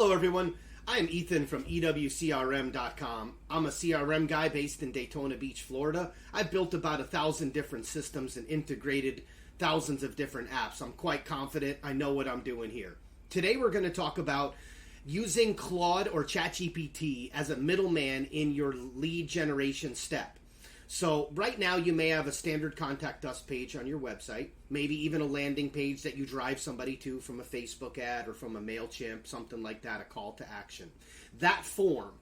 Hello everyone, I'm Ethan from EWCRM.com. I'm a CRM guy based in Daytona Beach, Florida. I've built about 1,000 different systems and integrated thousands of different apps. I'm quite confident I know what I'm doing here. Today we're going to talk about using Claude or ChatGPT as a middleman in your lead generation step. So right now you may have a standard contact us page on your website, maybe even a landing page that you drive somebody to from a Facebook ad or from a MailChimp, something like that, a call to action. That form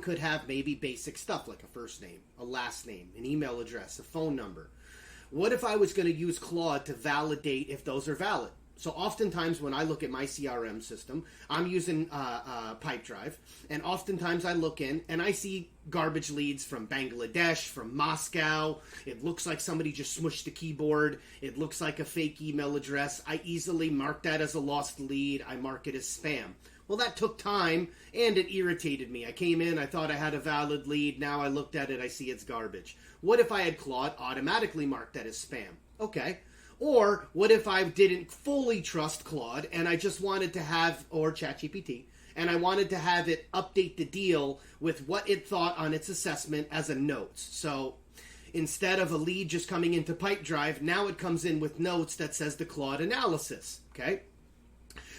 could have maybe basic stuff like a first name, a last name, an email address, a phone number. What if I was going to use Claude to validate if those are valid? So oftentimes when I look at my CRM system, I'm using Pipedrive, and oftentimes I look in and I see garbage leads from Bangladesh, from Moscow. It looks like somebody just smushed the keyboard. It looks like a fake email address. I easily mark that as a lost lead. I mark it as spam. Well, that took time, and it irritated me. I came in, I thought I had a valid lead. Now I looked at it, I see it's garbage. What if I had Claude automatically mark that as spam? Okay. Or what if I didn't fully trust Claude and I just wanted to have, or ChatGPT, and I wanted to have it update the deal with what it thought on its assessment as a notes. So instead of a lead just coming into Pipedrive, now it comes in with notes that says the Claude analysis, okay?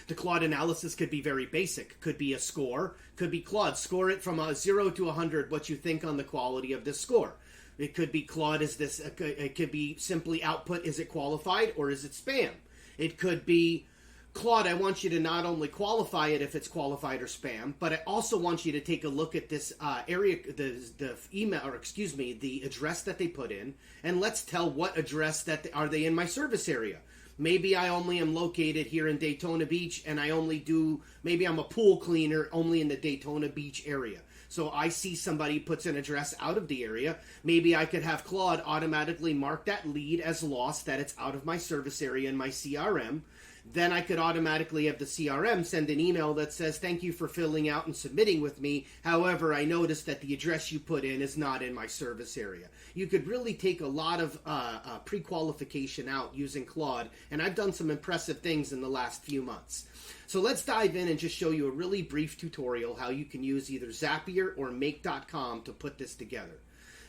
The Claude analysis could be very basic. Could be a score. Could be Claude, score it from a 0 to 100, what you think on the quality of this score. It could be Claude, it could be simply output, is it qualified or is it spam? It could be Claude, I want you to not only qualify it if it's qualified or spam, but I also want you to take a look at this area, the email, or excuse me, the address that they put in, and let's tell what address are they in my service area. Maybe I only am located here in Daytona Beach, and maybe I'm a pool cleaner only in the Daytona Beach area. So I see somebody puts an address out of the area. Maybe I could have Claude automatically mark that lead as lost, that it's out of my service area in my CRM. Then I could automatically have the CRM send an email that says, thank you for filling out and submitting with me. However, I noticed that the address you put in is not in my service area. You could really take a lot of pre-qualification out using Claude, and I've done some impressive things in the last few months. So let's dive in and just show you a really brief tutorial how you can use either Zapier or make.com to put this together.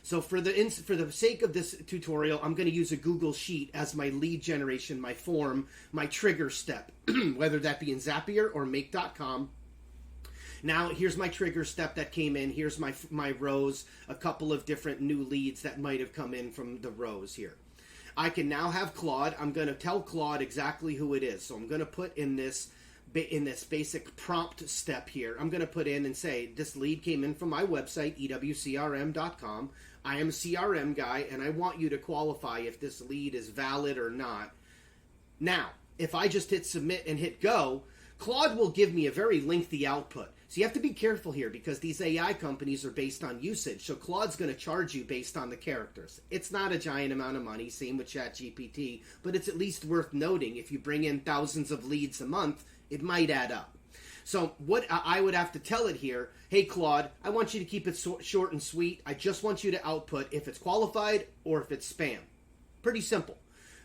So for the sake of this tutorial, I'm going to use a Google Sheet as my lead generation, my form, my trigger step, whether that be in Zapier or make.com. Now, here's my trigger step that came in. Here's my rows, a couple of different new leads that might have come in from the rows here. I can now have Claude. I'm going to tell Claude exactly who it is. So I'm going to put in this basic prompt step here, I'm going to put in and say, this lead came in from my website, EWCRM.com. I am a CRM guy, and I want you to qualify if this lead is valid or not. Now, if I just hit submit and hit go, Claude will give me a very lengthy output. So you have to be careful here because these AI companies are based on usage. So Claude's going to charge you based on the characters. It's not a giant amount of money, same with ChatGPT, but it's at least worth noting. If you bring in thousands of leads a month, it might add up. So what I would have to tell it here, hey Claude, I want you to keep it short and sweet. I just want you to output if it's qualified or if it's spam. Pretty simple.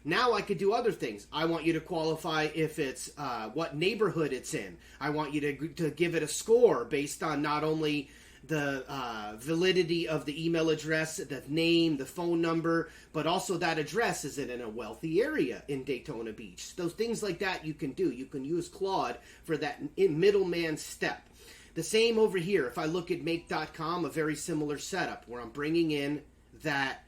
Now I could do other things. I want you to qualify if it's what neighborhood it's in. I want you to give it a score based on not only the validity of the email address, the name, the phone number, but also that address, is it in a wealthy area in Daytona Beach? Those things like that you can do. You can use Claude for that middleman step. The same over here. If I look at make.com, a very similar setup where I'm bringing in that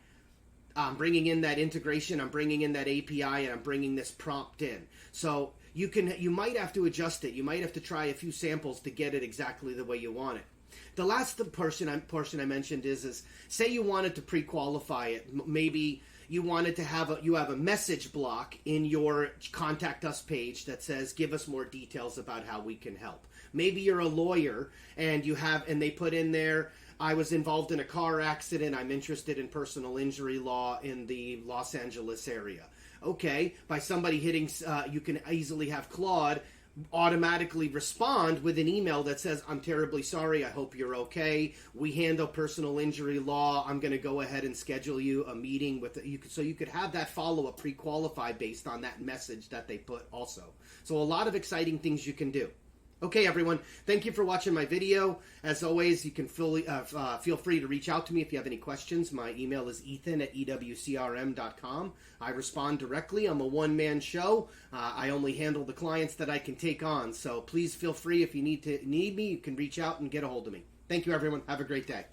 integration, I'm bringing in that API, and I'm bringing this prompt in. So you might have to adjust it. You might have to try a few samples to get it exactly the way you want it. The last portion I mentioned is say you wanted to pre-qualify it. Maybe you wanted to have a message block in your contact us page that says, give us more details about how we can help. Maybe you're a lawyer and they put in there, I was involved in a car accident. I'm interested in personal injury law in the Los Angeles area. Okay, by somebody hitting, you can easily have Claude automatically respond with an email that says, I'm terribly sorry, I hope you're okay. We handle personal injury law. I'm going to go ahead and schedule you a meeting with you, so you could have that follow-up pre-qualified based on that message that they put also. So a lot of exciting things you can do. Okay, everyone, thank you for watching my video. As always, you can feel free to reach out to me if you have any questions. My email is ethan@EWCRM.com. I respond directly. I'm a one-man show. I only handle the clients that I can take on. So please feel free, if you need me, you can reach out and get a hold of me. Thank you, everyone. Have a great day.